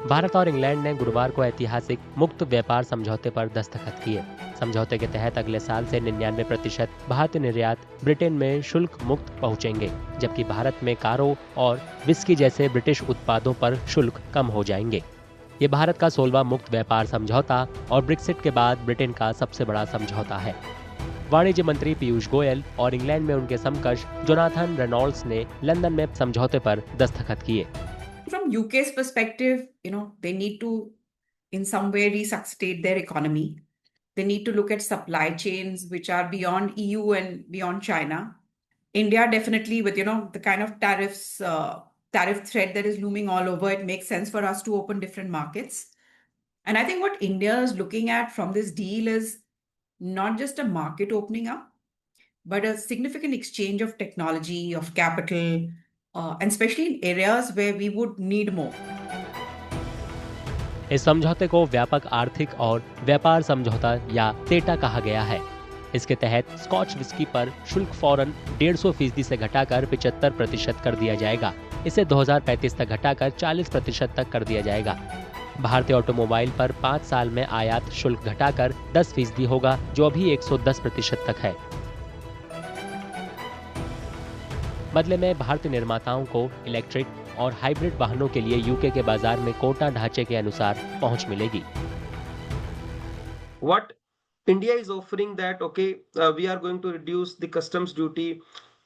भारत और इंग्लैंड ने गुरुवार को ऐतिहासिक मुक्त व्यापार समझौते पर दस्तखत किए। समझौते के तहत अगले साल से 99% भारतीय निर्यात ब्रिटेन में शुल्क मुक्त पहुंचेंगे, जबकि भारत में कारों और विस्की जैसे ब्रिटिश उत्पादों पर शुल्क कम हो जाएंगे। ये भारत का 16वां मुक्त व्यापार समझौता और ब्रेक्सिट के बाद ब्रिटेन का सबसे बड़ा समझौता है। वाणिज्य मंत्री पीयूष गोयल और इंग्लैंड में उनके समकक्ष जोनाथन रेनॉल्ड्स ने लंदन में समझौते पर दस्तखत किए। From UK's perspective, they need to in some way resuscitate their economy. They need to look at supply chains which are beyond EU and beyond China. India definitely with, the kind of tariff threat that is looming all over, it makes sense for us to open different markets. And I think what India is looking at from this deal is not just a market opening up, but a significant exchange of technology, of capital, and especially in areas where we would need more. इस समझौते को व्यापक आर्थिक और व्यापार समझौता या सेटा कहा गया है। इसके तहत स्कॉच विस्की पर शुल्क फौरन 150% से घटाकर 75% कर दिया जाएगा। इसे 2035 तक घटाकर 40% तक कर दिया जाएगा। भारतीय ऑटोमोबाइल पर 5 साल में आयात शुल्क घटाकर 10% होगा, जो अभी 110% तक है। बदले में भारतीय निर्माताओं को इलेक्ट्रिक और हाइब्रिड वाहनों के लिए यूके के बाजार में कोटा ढांचे के अनुसार पहुंच मिलेगी। What India is offering that we are going to reduce the customs duty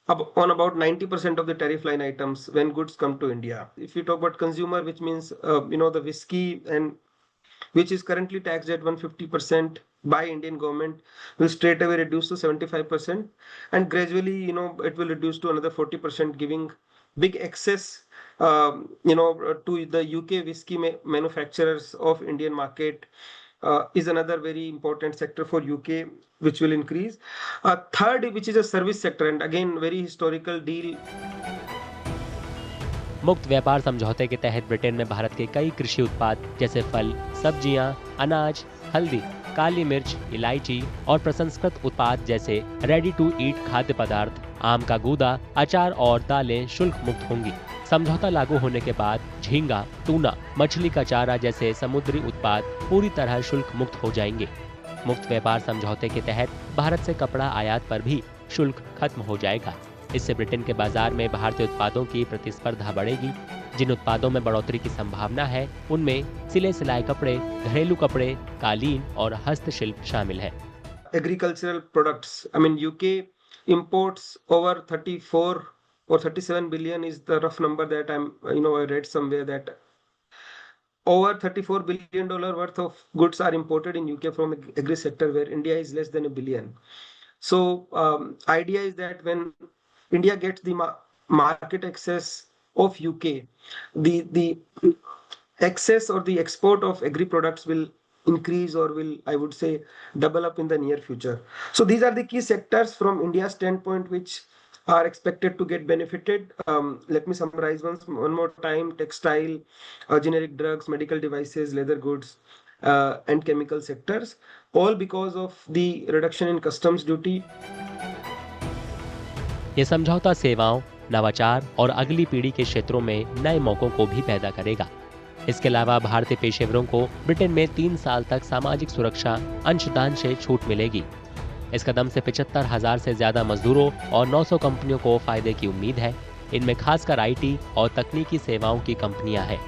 on about 90% of the tariff line items when goods come to India. If you talk about consumer, which means the whiskey and which is currently taxed at 150% by Indian government, will straight away reduce to 75%, and gradually it will reduce to another 40%, giving big access to the UK whiskey manufacturers of Indian market. Is another very important sector for UK, which will increase. Third, which is a service sector, and again very historical deal. मुक्त व्यापार समझौते के तहत Britain में भारत के कई कृषि उत्पाद जैसे फल, सब्जियां, अनाज, हल्दी, काली मिर्च, इलायची और प्रसंस्कृत उत्पाद जैसे रेडी टू ईट खाद्य पदार्थ, आम का गूदा, अचार और दालें शुल्क मुक्त होंगी। समझौता लागू होने के बाद झींगा, टूना, मछली का चारा जैसे समुद्री उत्पाद पूरी तरह शुल्क मुक्त हो जाएंगे। मुक्त व्यापार समझौते के तहत भारत से कपड़ा आयात पर भी शुल्क खत्म हो जाएगा। इससे ब्रिटेन के बाजार में भारतीय उत्पादों की प्रतिस्पर्धा बढ़ेगी। जिन उत्पादों में बढ़ोतरी की संभावना है, उनमें सिले सिलाए कपड़े, घरेलू कपड़े, कालीन और हस्तशिल्प शामिल है। Agricultural products, UK imports over 34 or 37 billion is the rough number that I read somewhere, that over $34 billion worth of goods are imported in UK from agri sector, where India is less than $1 billion. So idea is that when India gets the market access of UK, the access or the export of agri products will increase, or will, I would say, double up in the near future. So these are the key sectors from India's standpoint which are expected to get benefited. Let me summarize one more time: textile, generic drugs, medical devices, leather goods, and chemical sectors, all because of the reduction in customs duty. ये समझौता सेवाओं, नवाचार और अगली पीढ़ी के क्षेत्रों में नए मौकों को भी पैदा करेगा। इसके अलावा भारतीय पेशेवरों को ब्रिटेन में 3 साल तक सामाजिक सुरक्षा अंशदान से छूट मिलेगी। इस कदम से 75,000 से ज्यादा मजदूरों और 900 कंपनियों को फायदे की उम्मीद है। इनमें खासकर IT और तकनीकी सेवाओं की कंपनियां हैं।